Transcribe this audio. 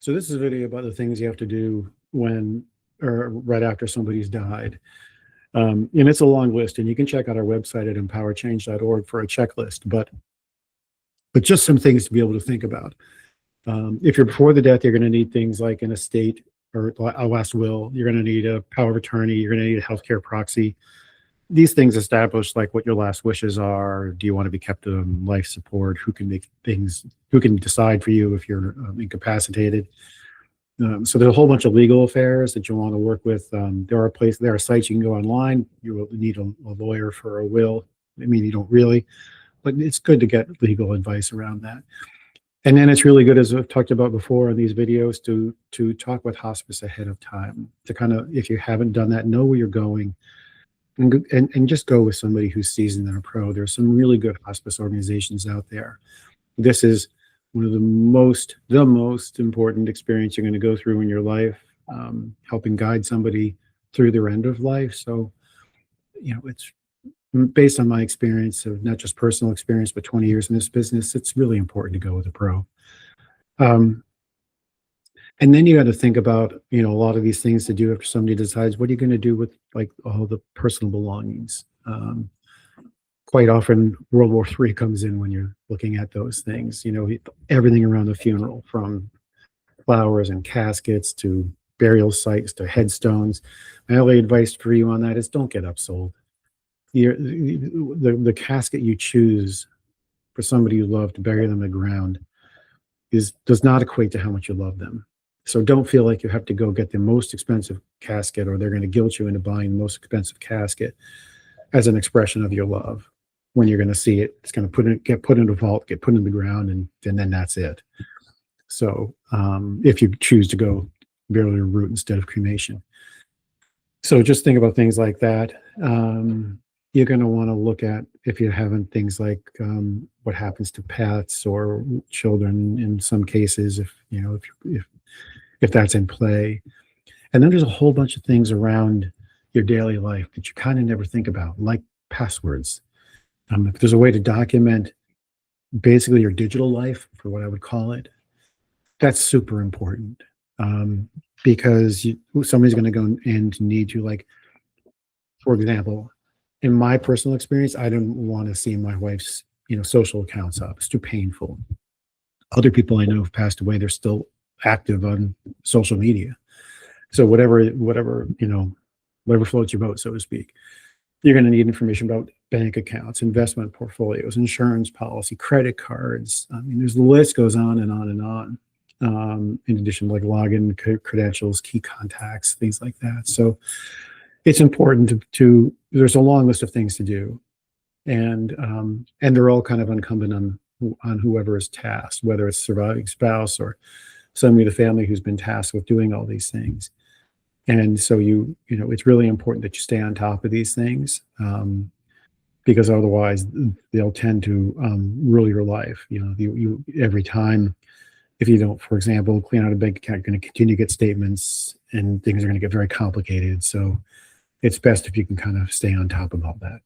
So this is a video about the things you have to do when or right after somebody's died. And it's a long list, and you can check out our website at empowerchange.org for a checklist, but just some things to be able to think about. If you're before the death, you're going to need things like an estate or a last will. You're going to need a power of attorney. You're going to need a healthcare proxy. These things establish like what your last wishes are. Do you want to be kept on life support? Who can make things? Who can decide for you if you're incapacitated? So there's a whole bunch of legal affairs that you'll want to work with. There are sites you can go online. You will need a lawyer for a will. I mean, you don't really, but it's good to get legal advice around that. And then it's really good, as I've talked about before in these videos, to talk with hospice ahead of time, to kind of, if you haven't done that, know where you're going, and just go with somebody who's seasoned and a pro. There's some really good hospice organizations out there. This is one of the most important experience you're going to go through in your life, helping guide somebody through their end of life. So, it's based on my experience of not just personal experience, but 20 years in this business. It's really important to go with a pro. And then you got to think about, a lot of these things to do after somebody decides, what are you going to do with like all the personal belongings? Quite often World War III comes in when you're looking at those things, everything around the funeral, from flowers and caskets to burial sites to headstones. My only advice for you on that is don't get upsold. The casket you choose for somebody you love to bury them in the ground does not equate to how much you love them. So don't feel like you have to go get the most expensive casket, or they're going to guilt you into buying the most expensive casket as an expression of your love. When you're going to see it, it's going to get put in a vault, get put in the ground, and then that's it. So if you choose to go burial route instead of cremation. So just think about things like that. You're going to want to look at, if you're having things like what happens to pets or children in some cases, if that's in play. And then there's a whole bunch of things around your daily life that you kind of never think about, like passwords. If there's a way to document basically your digital life, for what I would call it, that's super important, because somebody's going to go and need to, like, for example, in my personal experience, I didn't want to see my wife's social accounts up. It's too painful. Other people I know have passed away. They're still active on social media. So whatever floats your boat, so to speak. You're going to need information about bank accounts, investment portfolios, insurance policy, credit cards. I mean, the list goes on and on and on. In addition to like login credentials, key contacts, things like that. So it's important to there's a long list of things to do, and they're all kind of incumbent on whoever is tasked, whether it's surviving spouse or somebody in the family who's been tasked with doing all these things. And so it's really important that you stay on top of these things, because otherwise they'll tend to rule your life. You every time, if you don't, for example, clean out a bank account, you're going to continue to get statements, and things are going to get very complicated. So it's best if you can kind of stay on top of all that.